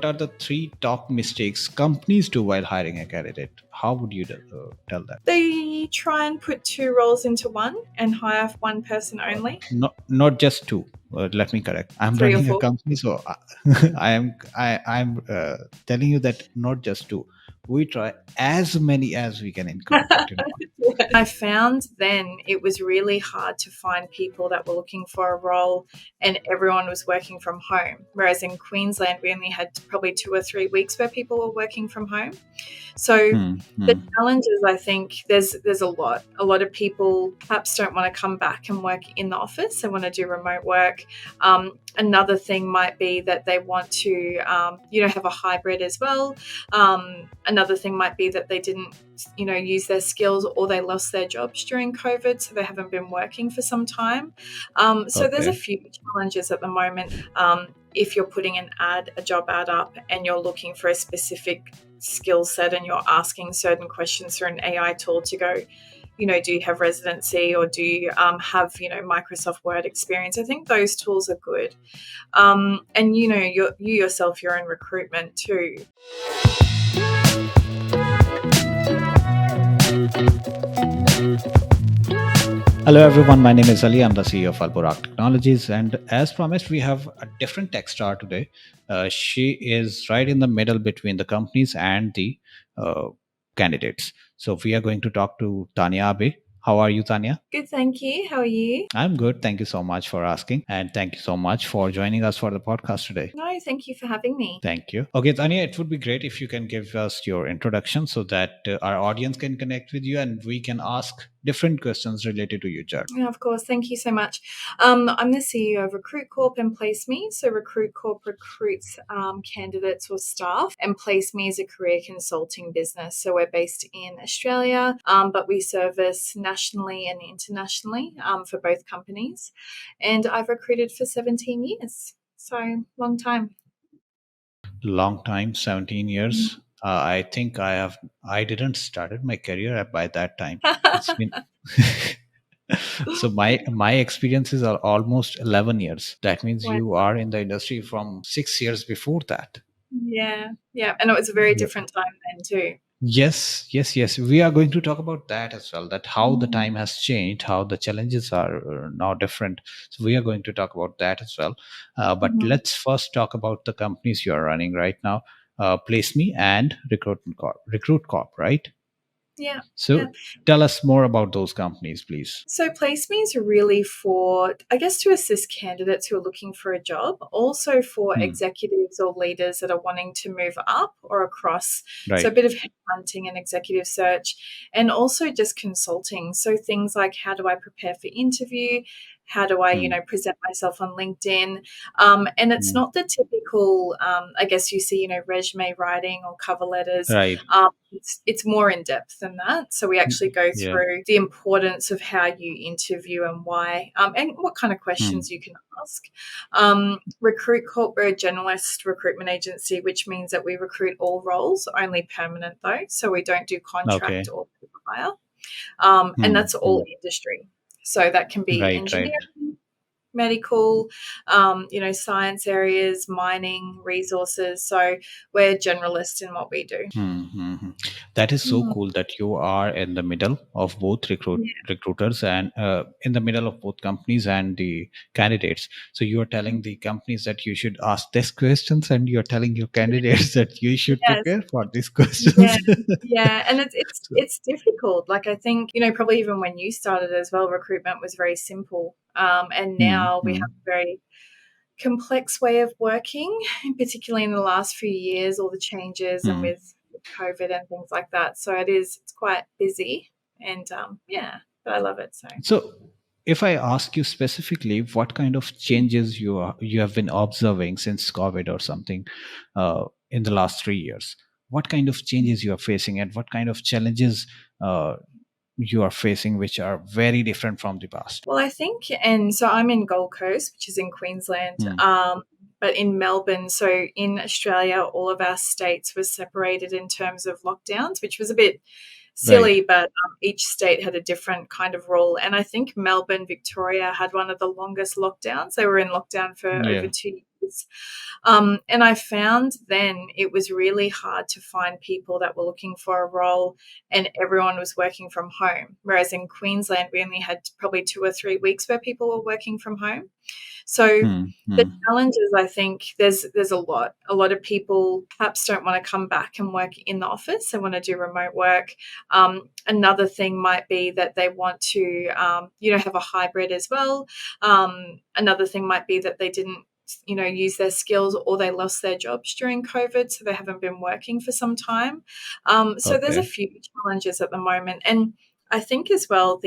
what are the three top mistakes companies do while hiring a candidate? How would you tell that? They try and put two roles into one and hire one person only. Not just two. Let me correct. I'm Three or running a four. company, so I'm telling you that not just two. We try as many as we can incorporate. I found then it was really hard to find people that were looking for a role and everyone was working from home. Whereas in Queensland, we only had probably 2 or 3 weeks where people were working from home. So the challenges, I think there's a lot. A lot of people perhaps don't want to come back and work in the office. They want to do remote work. Another thing might be that they want to, have a hybrid as well. Another thing might be that they didn't, use their skills or they lost their jobs during COVID, so they haven't been working for some time. So there's a few challenges at the moment. If you're putting a job ad up and you're looking for a specific skill set and you're asking certain questions through an AI tool to go, do you have residency or do you have, Microsoft Word experience? I think those tools are good. And, you yourself, you're in recruitment too. Hello everyone, my name is Ali. I'm the CEO of Al-Burraq Technologies, and as promised, we have a different tech star today. She is right in the middle between the companies and the candidates. So we are going to talk to Tanya Abbey. How are you, Tanya? Good, thank you. How are you? I'm good. Thank you so much for asking, and thank you so much for joining us for the podcast today. No, thank you for having me. Thank you. Okay, Tanya, it would be great if you can give us your introduction so that our audience can connect with you and we can ask different questions related to your journey. Yeah, of course. Thank you so much. I'm the CEO of Recruit Corp and Place Me. So Recruit Corp recruits candidates or staff, and Place Me is a career consulting business. So we're based in Australia, but we service nationally and internationally for both companies. And I've recruited for 17 years. So long time. Long time, 17 years. I think I didn't started my career by that time. It's been so my experiences are almost 11 years. That means Wow. you are in the industry from 6 years before that. Yeah. And it was a very different time then too. Yes. We are going to talk about that as well. That how the time has changed, how the challenges are now different. So we are going to talk about that as well. But let's first talk about the companies you are running right now. Place Me and Recruit Corp, right? Yeah. So tell us more about those companies, please. So Place Me is really for, I guess, to assist candidates who are looking for a job, also for executives or leaders that are wanting to move up or across. Right. So a bit of headhunting and executive search, and also just consulting. So things like, how do I prepare for interview? How do I, present myself on LinkedIn? And it's not the typical, I guess you see, resume writing or cover letters. Right. It's more in depth than that. So we actually go through the importance of how you interview and why, and what kind of questions you can ask. Recruit Corp, we're a generalist recruitment agency, which means that we recruit all roles, only permanent though. So we don't do contract or hire. And that's all industry. So that can be engineering, medical, science areas, mining, resources. So we're generalists in what we do. That is so cool that you are in the middle of both recruiters and in the middle of both companies and the candidates. So you are telling the companies that you should ask these questions, and you're telling your candidates that you should prepare for these questions. And it's difficult. Like, I think, probably even when you started as well, recruitment was very simple. And now we have a very complex way of working, particularly in the last few years, all the changes and with COVID and things like that. So it's quite busy, and but I love it. So if I ask you specifically, what kind of changes you have been observing since COVID or something in the last 3 years? What kind of changes you are facing, and what kind of challenges you are facing, which are very different from the past? Well, I think, and so I'm in Gold Coast, which is in Queensland, but in Melbourne. So in Australia, all of our states were separated in terms of lockdowns, which was a bit silly, but each state had a different kind of rule. And I think Melbourne, Victoria had one of the longest lockdowns. They were in lockdown for over 2 years. office. And I found then it was really hard to find people that were looking for a role and everyone was working from home. Whereas in Queensland, we only had probably 2 or 3 weeks where people were working from home. So Hmm. the Hmm. challenges, I think there's a lot. A lot of people perhaps don't want to come back and work in the office. They want to do remote work. Another thing might be that they want to, have a hybrid as well. Another thing might be that they didn't use their skills or they lost their jobs during COVID, so they haven't been working for some time. So there's a Okay. few challenges at the moment. And I think as well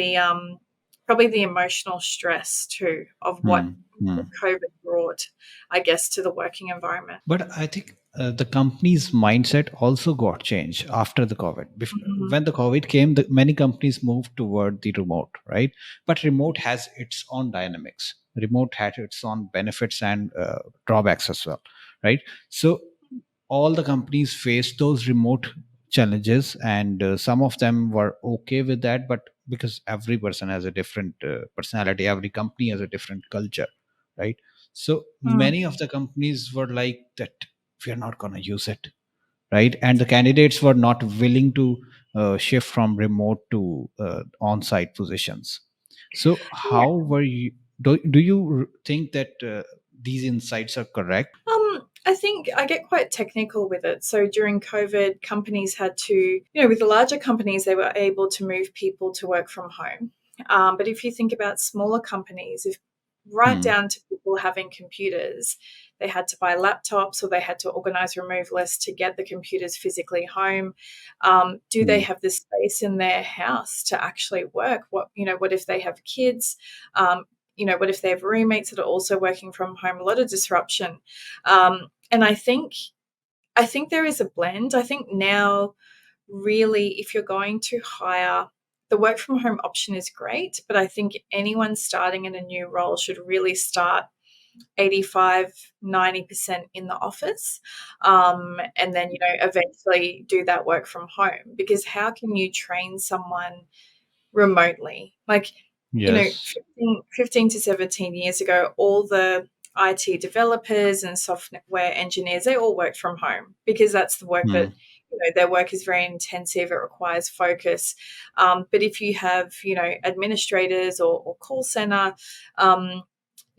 probably the emotional stress too of what Hmm. Hmm. COVID brought, I guess, to the working environment. But I think the company's mindset also got changed after the COVID. Mhm. When the COVID came, many companies moved toward the remote, right? But remote has its own dynamics. Remote had its own benefits and drawbacks as well, right? So all the companies faced those remote challenges, and some of them were okay with that. But because every person has a different personality, every company has a different culture, right? So Mm. many of the companies were like that, we are not going to use it, right? And the candidates were not willing to shift from remote to on-site positions. So Yeah. how were you, do you think that these insights are correct? I think I get quite technical with it. So during COVID, companies had to, with the larger companies, they were able to move people to work from home. But if you think about smaller companies, if right Hmm. down to people having computers, they had to buy laptops or they had to organize remove lists to get the computers physically home. Do they Hmm. have the space in their house to actually work? What if they have kids? What if they have roommates that are also working from home? A lot of disruption. And I think there is a blend. I think now, really, if you're going to hire, the work from home option is great, but I think anyone starting in a new role should really start 85, 90% in the office, and then eventually do that work from home, because how can you train someone remotely? Like, Yes. 15 to 17 years ago, all the IT developers and software engineers, they all worked from home because that's the work Hmm. that, their work is very intensive. It requires focus. But if you have, administrators or call center, um,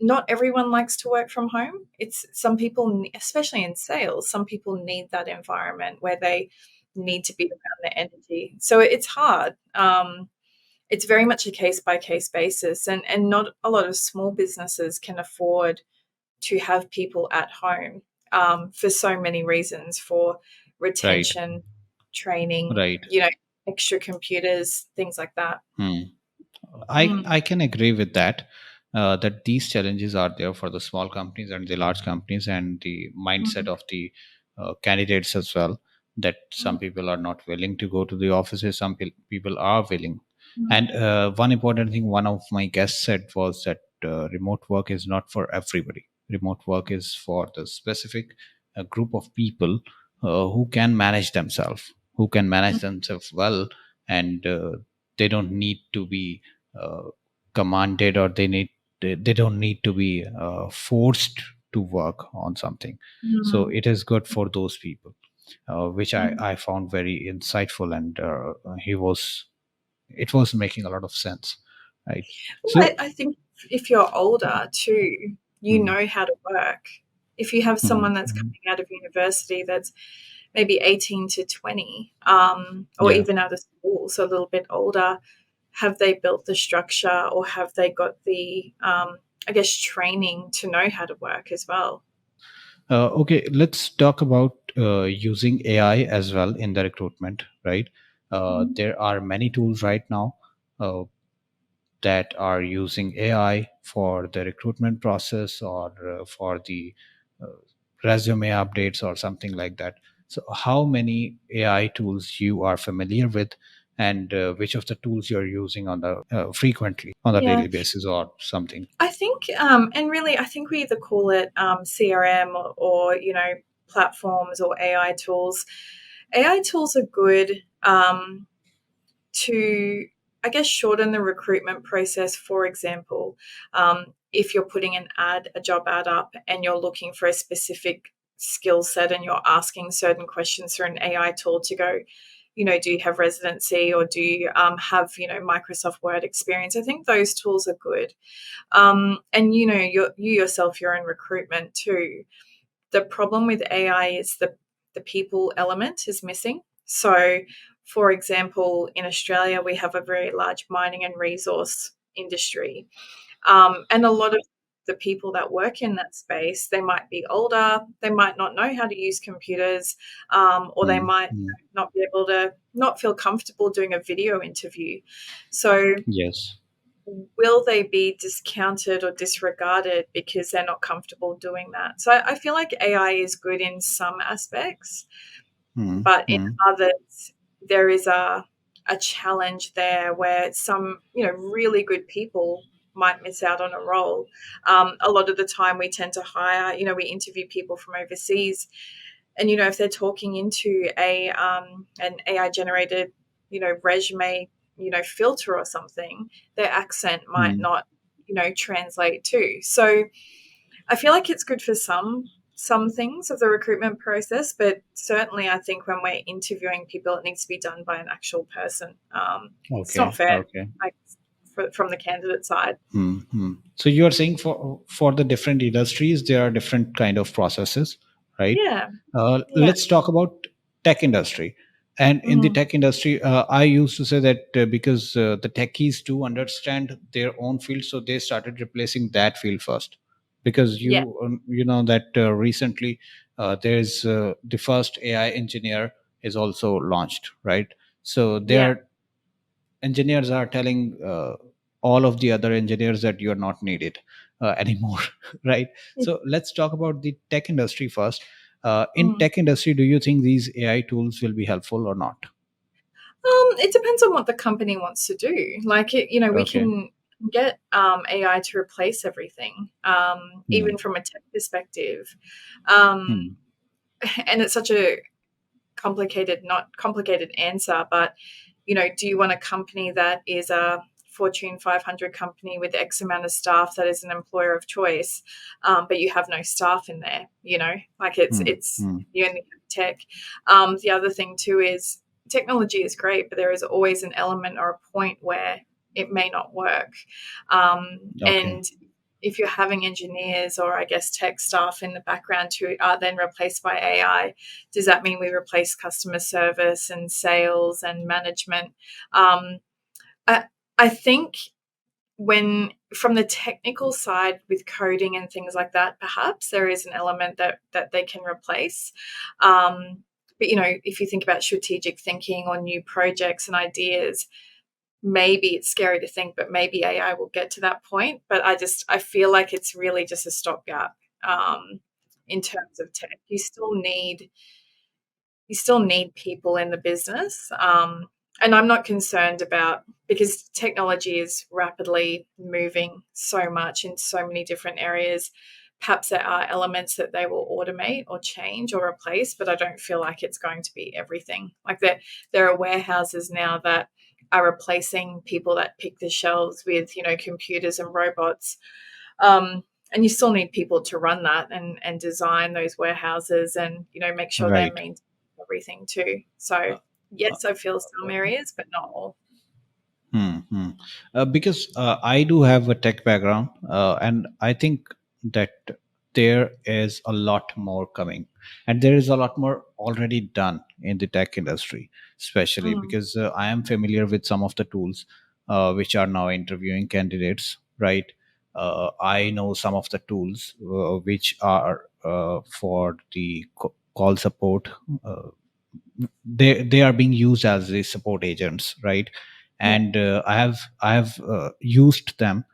not everyone likes to work from home. It's some people, especially in sales, some people need that environment where they need to be around their energy. So it's hard. It's very much a case by case basis, and not a lot of small businesses can afford to have people at home, for so many reasons, for Right. retention, training, Right. extra computers, things like that. Hmm. I Mm, can agree with that. That these challenges are there for the small companies and the large companies, and the mindset mm, of the candidates as well. That some mm, people are not willing to go to the offices, some people are willing. And mm. one important thing one of my guests said was that remote work is not for everybody. Remote work is for the specific group of people who can manage themselves, well, and they don't need to be commanded, or they don't need to be forced to work on something. So Mm, it is good for those people, which mm. I found very insightful, and he was it was making a lot of sense, right? Well, So I think if you're older too, you hmm, know how to work. If you have hmm, someone that's hmm, coming out of university that's maybe 18 to 20, or yeah. even out of school, so a little bit older, have they built the structure or have they got the, I guess, training to know how to work as well? Okay, let's talk about using AI as well in the recruitment, right? Mm, There are many tools right now uh, that are using AI for the recruitment process, or for the uh, resume updates or something like that. So, how many AI tools you are familiar with, and which of the tools you're using on the frequently on a yeah, daily basis or something? I think, and really, I think we either call it CRM or platforms or AI tools. AI tools are good. To, I guess, shorten the recruitment process. For example, if you're putting a job ad up, and you're looking for a specific skill set, and you're asking certain questions through an AI tool to go, do you have residency, or do you have, Microsoft Word experience? I think those tools are good. And you yourself, you're in recruitment too. The problem with AI is the people element is missing. So, for example, in Australia, we have a very large mining and resource industry, and a lot of the people that work in that space, they might be older, they might not know how to use computers, or they mm, might mm. not be able to, not feel comfortable doing a video interview. So, Yes. will they be discounted or disregarded because they're not comfortable doing that? So I feel like AI is good in some aspects, Mm, but in mm, others, there is a challenge there where some, really good people might miss out on a role. A lot of the time, we tend to hire, we interview people from overseas, and if they're talking into an AI generated, resume, filter or something, their accent might mm. not, translate too. So I feel like it's good for some things of the recruitment process, but certainly I think when we're interviewing people, it needs to be done by an actual person. It's not Okay. fair, Okay. like, from the candidate side. Hmm. So you are saying for the different industries, there are different kind of processes, right? Yeah, yeah, Let's talk about tech industry. And in the mm, tech industry, I used to say that because the techies do understand their own field, so they started replacing that field first. Because yeah, you know that recently there's the first AI engineer is also launched, right? So yeah. there engineers are telling all of the other engineers that you're not needed anymore right? So let's talk about the tech industry first. In Mm. tech industry, do you think these AI tools will be helpful or not? It depends on what the company wants to do. Like, we Okay. can get AI to replace everything, Hmm. even from a tech perspective. Um, Hmm. and it's such a complicated, not complicated answer, but do you want a company that is a Fortune 500 company with X amount of staff that is an employer of choice, but you have no staff in there? Like, Hmm. it's Hmm. you only have tech. The other thing too is technology is great, but there is always an element or a point where it may not work. Okay. And if you're having engineers, or I guess tech staff in the background who are then replaced by AI, does that mean we replace customer service and sales and management? Um, I, I think, when from the technical side with coding and things like that, perhaps there is an element that they can replace. But if you think about strategic thinking or new projects and ideas, maybe it's scary to think, but maybe AI will get to that point. But I feel like it's really just a stopgap. In terms of tech, you still need people in the business. And I'm not concerned about, because technology is rapidly moving so much in so many different areas. Perhaps there are elements that they will automate or change or replace, but I don't feel like it's going to be everything. Like, there are warehouses now that are replacing people that pick the shelves with, computers and robots. And you still need people to run that and design those warehouses, and make sure they're Right. maintaining everything too. So uh, yes, I feel some areas, but not all. Hmm. Because I do have a tech background, and I think that there is a lot more coming, and there is a lot more already done in the tech industry, especially Mm, because I am familiar with some of the tools which are now interviewing candidates, right? I know some of the tools which are for the call support. Uh, they are being used as the support agents, right? yeah, And I have used them.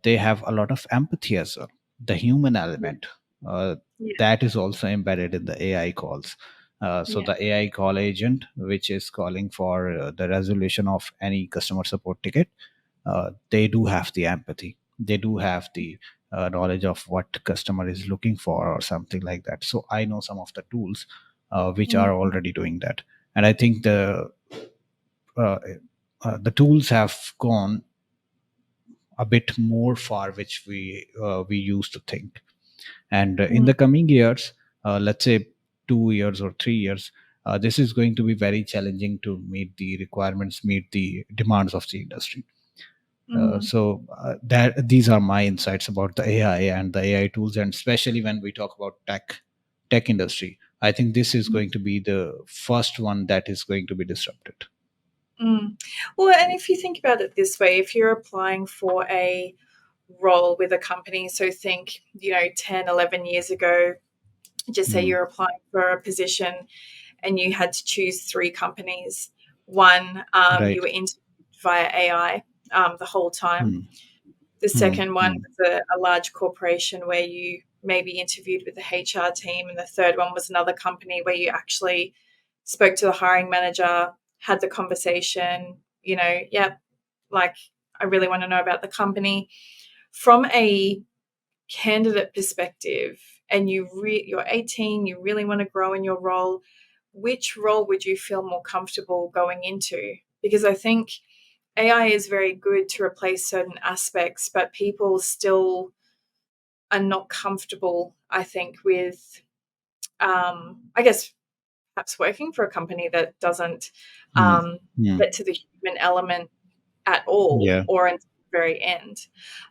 They have a lot of empathy as well, the human yeah, element uh, yeah, that is also embedded in the AI calls. So yeah. the AI call agent which is calling for the resolution of any customer support ticket, they do have the empathy, they do have the knowledge of what customer is looking for or something like that. So I know some of the tools which are Mm, already doing that. And I think uh, the tools have gone a bit more far which we used to think. And in Mm, the coming years, let's say 2 years or 3 years, this is going to be very challenging to meet the requirements, meet the demands of the industry. mm, That these are my insights about the AI and the AI tools, and especially when we talk about tech industry, I think this is mm, going to be the first one that is going to be disrupted. mm. Well, and if you think about it this way, if you're applying for a role with a company, so think, 10, 11 years ago, just say Hmm. you're applying for a position and you had to choose three companies. One, you Right. were interviewed via AI the whole time. Hmm. The Hmm. second one Hmm. was a large corporation where you maybe interviewed with the HR team. And the third one was another company where you actually spoke to the hiring manager, had the conversation, yep, like I really want to know about the company. From a candidate perspective, and you're 18, you really want to grow in your role, which role would you feel more comfortable going into? Because I think AI is very good to replace certain aspects, but people still are not comfortable, I think, with, I guess, perhaps working for a company that doesn't Hmm. um, Hmm. get to the human element at all Yeah. or until the very end.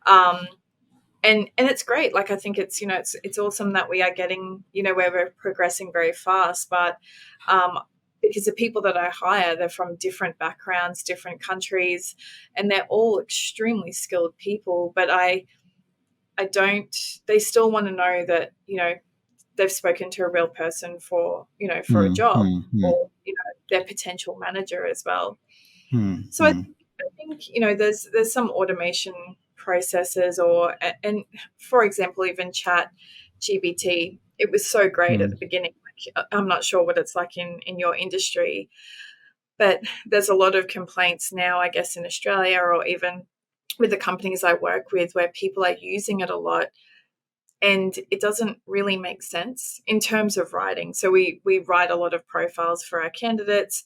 Um, and it's great. Like I think it's awesome that we are getting, where we're progressing very fast. But um, because the people that I hire, they're from different backgrounds, different countries, and they're all extremely skilled people. But I don't. They still want to know that they've spoken to a real person for a Hmm. job, Hmm. Hmm. or their potential manager as well. Hmm. So Hmm. I think there's some automation processes, and for example, even Chat GPT. It was so great at Hmm. the beginning. Like, I'm not sure what it's like in your industry, but there's a lot of complaints now, I guess, in Australia or even with the companies I work with, where people are using it a lot and it doesn't really make sense in terms of writing. So we write a lot of profiles for our candidates.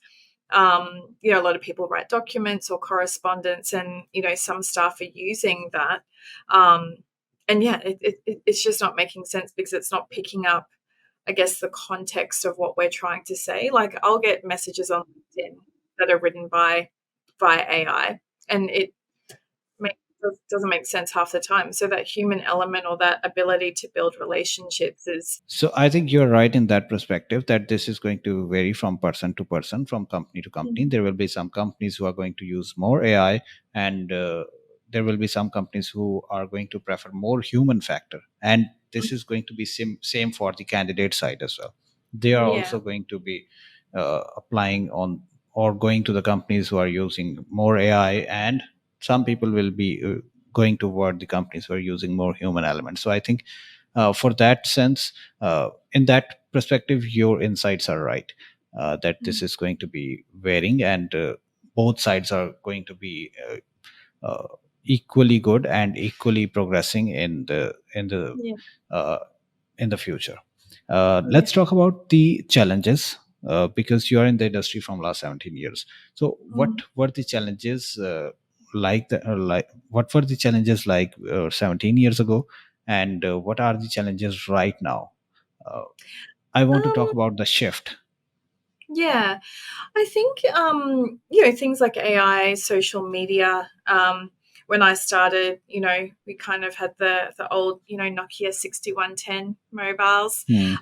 A lot of people write documents or correspondence, and some staff are using that. Um, and yeah, it's just not making sense because it's not picking up, I guess, the context of what we're trying to say. Like I'll get messages on LinkedIn that are written by AI, and it doesn't make sense half the time. So that human element or that ability to build relationships is So I think you're right in that perspective that this is going to vary from person to person, from company to company. Mhm. There will be some companies who are going to use more AI, and there will be some companies who are going to prefer more human factor. And this is going to be same for the candidate side as well. They are Yeah. also going to be applying on or going to the companies who are using more AI, and some people will be going toward the companies who are using more human elements. So I think for that sense, in that perspective, your insights are right, that this Mm. is going to be varying, and both sides are going to be equally good and equally progressing Yeah. uh, in the future. Yeah. Let's talk about the challenges, because you are in the industry from last 17 years. So what Mm. were the challenges what were the challenges like 17 years ago, and what are the challenges right now? uh, I want to talk Um, about the shift. yeah. I think things like AI, social media. When I started, we kind of had the old, Nokia 6110 mobiles, Hmm.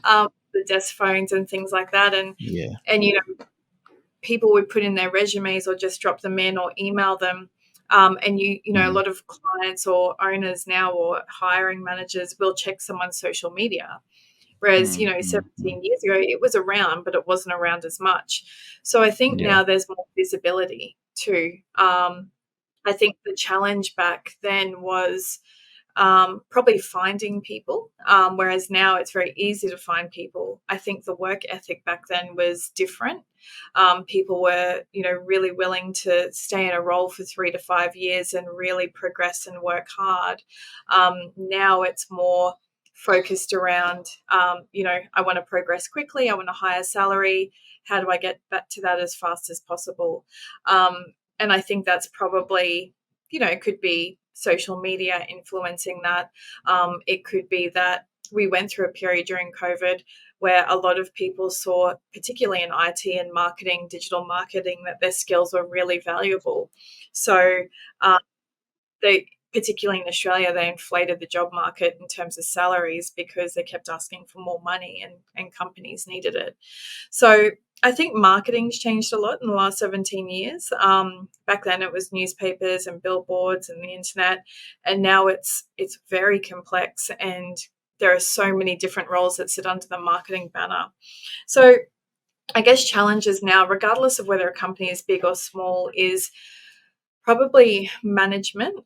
the desk phones and things like that, Yeah. and people would put in their resumes or just drop them in or email them. And a Hmm. lot of clients or owners now or hiring managers will check someone's social media. Whereas, Hmm. Hmm. Hmm. 17 years ago, it was around, but it wasn't around as much. So I think Yeah. now there's more visibility too. I think the challenge back then was probably finding people, whereas now it's very easy to find people. I think the work ethic back then was different. People were, really willing to stay in a role for 3 to 5 years and really progress and work hard. Now it's more focused around, I want to progress quickly. I want a higher salary. How do I get back to that as fast as possible? And I think that's probably, it could be social media influencing that. It could be that we went through a period during COVID where a lot of people saw, particularly in IT and marketing, digital marketing, that their skills were really valuable. So they, particularly in Australia, they inflated the job market in terms of salaries because they kept asking for more money, and companies needed it. So I think marketing's changed a lot in the last 17 years. Back then it was newspapers and billboards and the internet, and now it's very complex, and there are so many different roles that sit under the marketing banner. So I guess challenges now, regardless of whether a company is big or small, is probably management.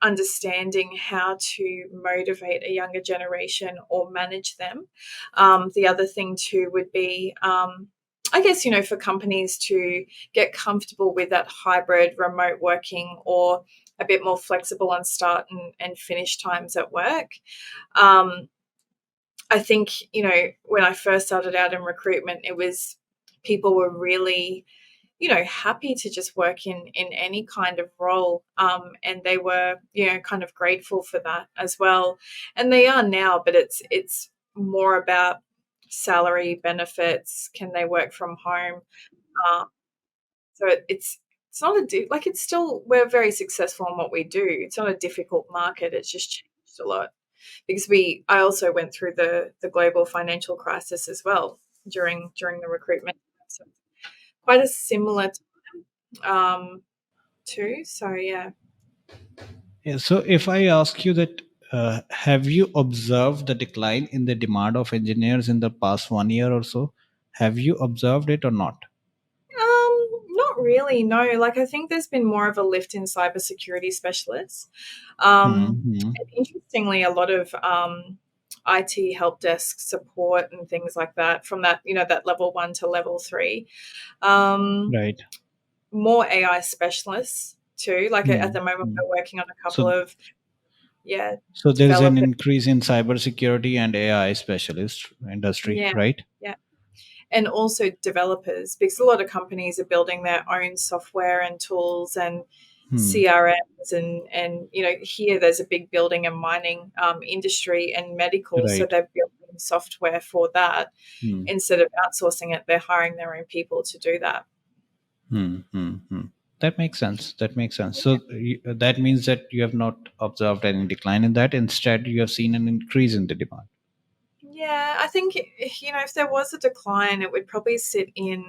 Understanding how to motivate a younger generation or manage them. The other thing too would be, I guess, for companies to get comfortable with that hybrid remote working, or a bit more flexible on start and finish times at work. I think, when I first started out in recruitment, it was, people were really, happy to just work in any kind of role. And they were, kind of grateful for that as well. And they are now, but it's more about salary, benefits, can they work from home? Uh, so it's not it's still, we're very successful in what we do. It's not a difficult market. It's just changed a lot because I also went through the global financial crisis as well during the recruitment. So quite a similar too. So yeah. Yeah, so if I ask you that, have you observed the decline in the demand of engineers in the past 1 year or so? Have you observed it or not? Not really. No. Like I think there's been more of a lift in cybersecurity specialists. Hmm. And interestingly, a lot of IT help desk support and things like that, from that, that level 1 to level 3. Um, Right. More AI specialists too. Like at Hmm. the moment, Hmm. we're working on a couple So, of, yeah, so there is an developers. increase in cybersecurity and AI specialist industry, Yeah, right? yeah. And also developers, because a lot of companies are building their own software and tools and Hmm. CRMs, and here there's a big building and mining industry and medical, so Right. they're building software for that. Hmm. Instead of outsourcing it, they're hiring their own people to do that. Hmm. Hmm. Hmm. That makes sense. That makes sense. So that means that you have not observed any decline in that. Instead, you have seen an increase in the demand. Yeah, I think, if there was a decline, it would probably sit in.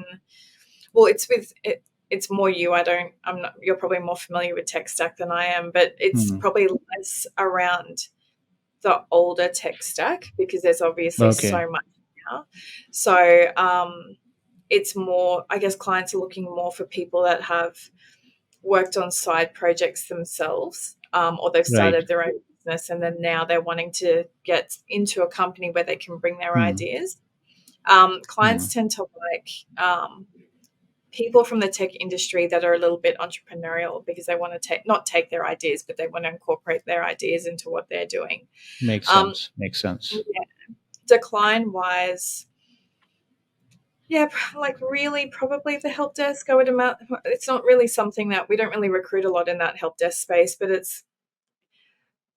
Well, it's with it. It's more you. I don't. I'm not. You're probably more familiar with tech stack than I am, but it's Hmm. probably less around the older tech stack because there's obviously Okay. so much now. So it's more. I guess clients are looking more for people that have worked on side projects themselves, or they've Right. started their own business, and then now they're wanting to get into a company where they can bring their Hmm. ideas. Hmm. Clients tend to like people from the tech industry that are a little bit entrepreneurial because they want to not take their ideas, but they want to incorporate their ideas into what they're doing. Makes Um, sense. Makes sense. yeah, decline wise, yeah, like really probably the help desk. I would imagine it's not really something that we don't really recruit a lot in that help desk space, but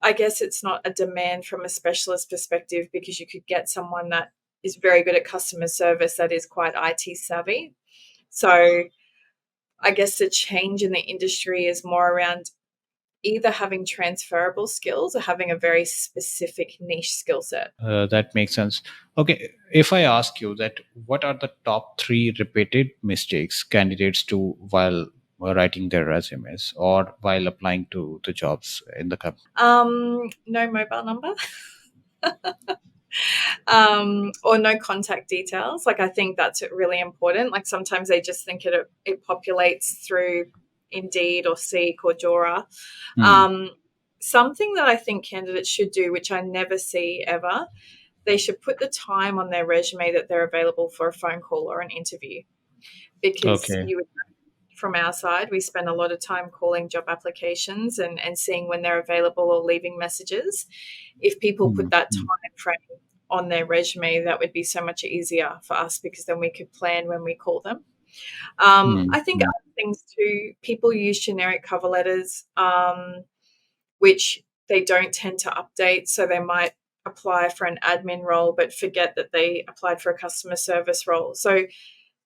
I guess it's not a demand from a specialist perspective because you could get someone that is very good at customer service that is quite IT savvy. So I guess the change in the industry is more around either having transferable skills or having a very specific niche skill set. That makes sense. Okay, if I ask you that, what are the top three repeated mistakes candidates do while writing their resumes or while applying to the jobs in the company? No mobile number, or no contact details. Like I think that's really important. Like sometimes they just think it populates through Indeed or Seek or Jora. Hmm. Um, Something that I think candidates should do, which I never see ever, they should put the time on their resume that they're available for a phone call or an interview, because Okay. from our side, we spend a lot of time calling job applications and seeing when they're available or leaving messages. If people Hmm. put that Hmm. time frame on their resume, that would be so much easier for us because then we could plan when we call them. Hmm. I think Hmm. other things too, people use generic cover letters, which they don't tend to update. So they might apply for an admin role, but forget that they applied for a customer service role. So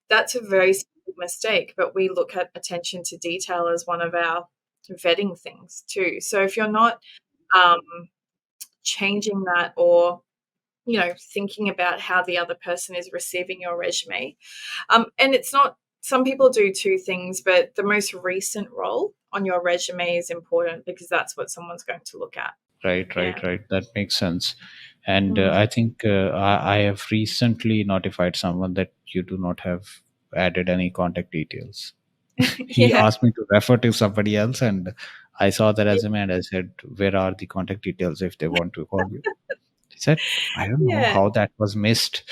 that's a very simple mistake, but we look at attention to detail as one of our vetting things too. So if you're not um, changing that, or thinking about how the other person is receiving your resume, and it's not, some people do two things, but the most recent role on your resume is important because that's what someone's going to look at. Right, Yeah. right, right. That makes sense. And Mm. I think I have recently notified someone that you do not have added any contact details. He Yeah. asked me to refer to somebody else, and I saw the resume and I said, "Where are the contact details if they want to call you?" He said, "I don't know Yeah. how that was missed."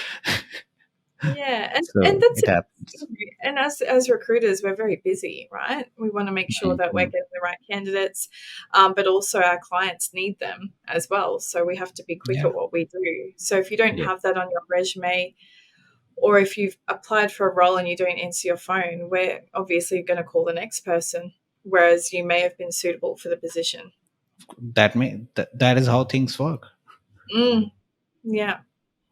Yeah, and So that's it it. happens. And as recruiters, we're very busy, right? We want to make sure that we're Mhm. getting the right candidates, but also our clients need them as well. So we have to be quick Yeah, at what we do. So if you don't yeah. have that on your resume, or if you've applied for a role and you don't answer your phone, we're obviously going to call the next person, whereas you may have been suitable for the position. That is how things work. Mm, yeah,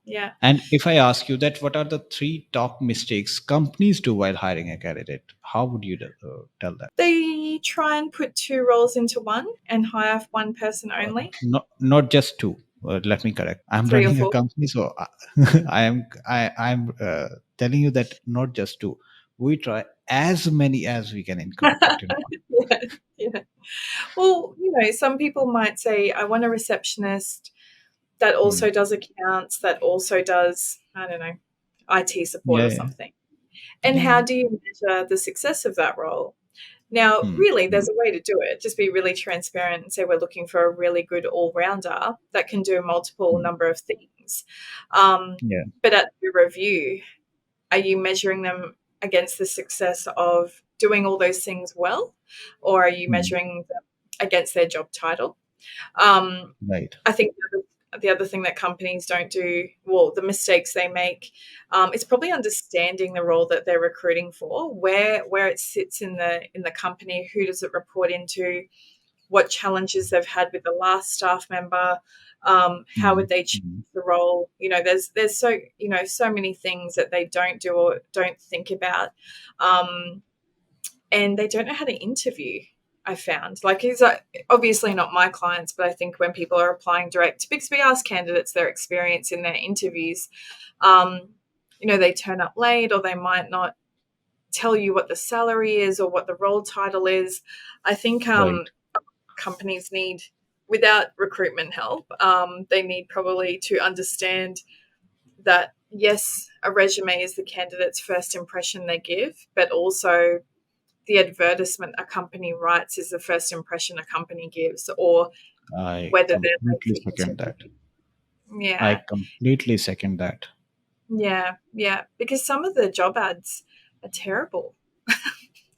yeah. And if I ask you that, what are the three top mistakes companies do while hiring a candidate? How would you tell that? They try and put two roles into one and hire one person only, Not just two. Let me correct. I'm three or running a four. company, so I'm telling you that not just two. We try as many as we can incorporate in one. Yeah, yeah. Well, some people might say, I want a receptionist that Hmm. also does accounts, that also does, I don't know, IT support Yeah, or yeah, something. And yeah, how yeah. do you measure the success of that role? Now, Hmm. really, Hmm. there's a way to do it. Just be really transparent and say we're looking for a really good all rounder that can do multiple Hmm. number of things. Um, Yeah. but at the review, are you measuring them against the success of doing all those things well, or are you Hmm. measuring them against their job title? Um, Right. I think the other thing that companies don't do, well, the mistakes they make, it's probably understanding the role that they're recruiting for, where it sits in the company, who does it report into, what challenges they've had with the last staff member, how Hmm. would they change Hmm. the role. There's so many things that they don't do or don't think about, um, and they don't know how to interview. I found, like, it's obviously not my clients, but I think when people are applying direct, because we ask candidates their experience in their interviews, um, they turn up late, or they might not tell you what the salary is or what the role title is. I think Right. companies need, without recruitment help, they need probably to understand that, yes, a resume is the candidate's first impression they give, but also the advertisement a company writes is the first impression a company gives, or I whether they're completely likely second that. to. I Yeah, completely second that. yeah, yeah. Because some of the job ads are terrible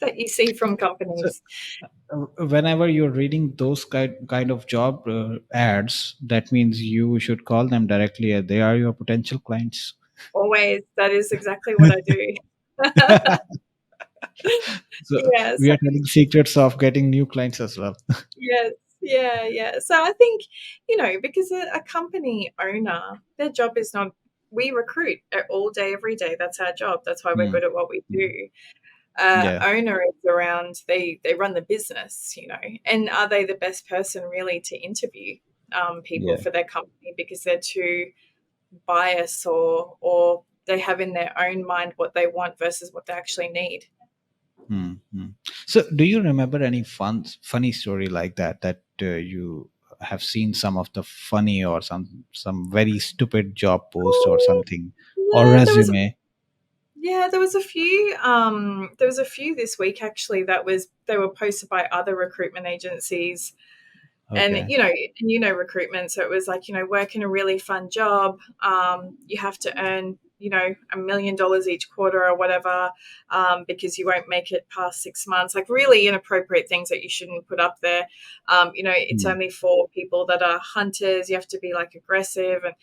that you see from So, companies. whenever you're reading those kind of job ads, that means you should call them directly. They are your potential clients. Always, that is exactly what I do. So Yeah, we so are telling secrets of getting new clients as well. yes, yeah, yeah. So I think, because a company owner, their job is not, we recruit all day, every day. That's our job. That's why we're Hmm. good at what we Hmm. do. Yeah. Owner is around, they run the business, and are they the best person really to interview people Yeah. for their company, because they're too biased, or they have in their own mind what they want versus what they actually need. Hmm. Hmm. So, do you remember any funny story like that you have seen some of the funny or some very stupid job post or Oh, something or yeah, resume? there was a few. There was a few this week actually they were posted by other recruitment agencies, and Okay. recruitment. So it was like, work in a really fun job. You have to earn, $1 million each quarter or whatever, because you won't make it past 6 months. Like, really inappropriate things that you shouldn't put up there. It's Hmm. only for people that are hunters. You have to be like aggressive, and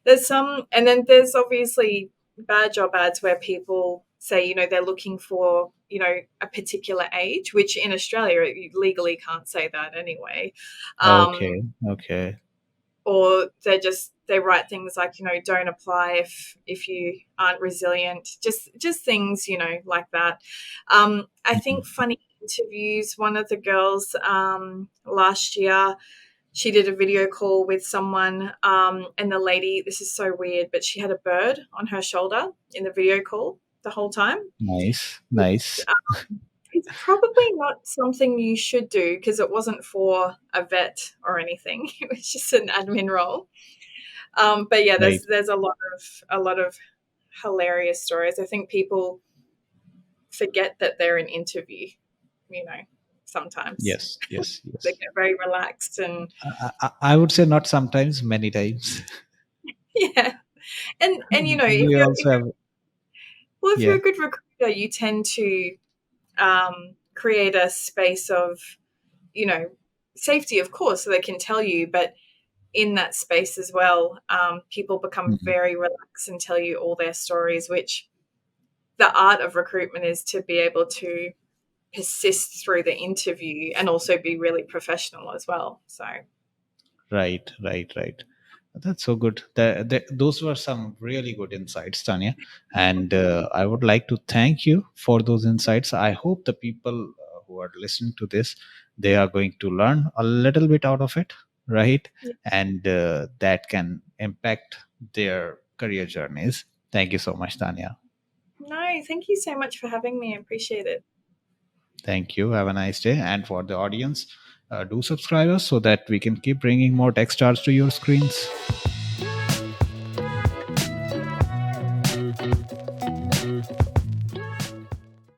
there's some, and then there's obviously bad job ads where people say, they're looking for, a particular age, which in Australia you legally can't say that anyway. Okay. Okay. Or they write things like, don't apply if you aren't resilient, just things, like that. I think Mhm. funny interviews, one of the girls last year, she did a video call with someone, and the lady, this is so weird, but she had a bird on her shoulder in the video call the whole time. Nice. Nice. It's probably not something you should do because it wasn't for a vet or anything. It was just an admin role. But yeah, Right. there's a lot of hilarious stories. I think people forget that they're an interview. You know, sometimes Yes. Yes. they Yes. get very relaxed and I would say not sometimes, many times. yeah, and if We you're also have, if you're yeah. a good recruiter, you tend to create a space of you know safety, of course, so they can tell you, but in that space as well, people become Mhm. very relaxed and tell you all their stories, which the art of recruitment is to be able to persist through the interview and also be really professional as well. So, Right, right, right. That's so good. Those were some really good insights, Tanya. And I would like to thank you for those insights. I hope the people who are listening to this, they are going to learn a little bit out of it, right? yeah. And that can impact their career journeys. Thank you so much, Tanya. No, thank you so much for having me. I appreciate it. Thank you. Have a nice day. And for the audience, do subscribe us so that we can keep bringing more tech stars to your screens.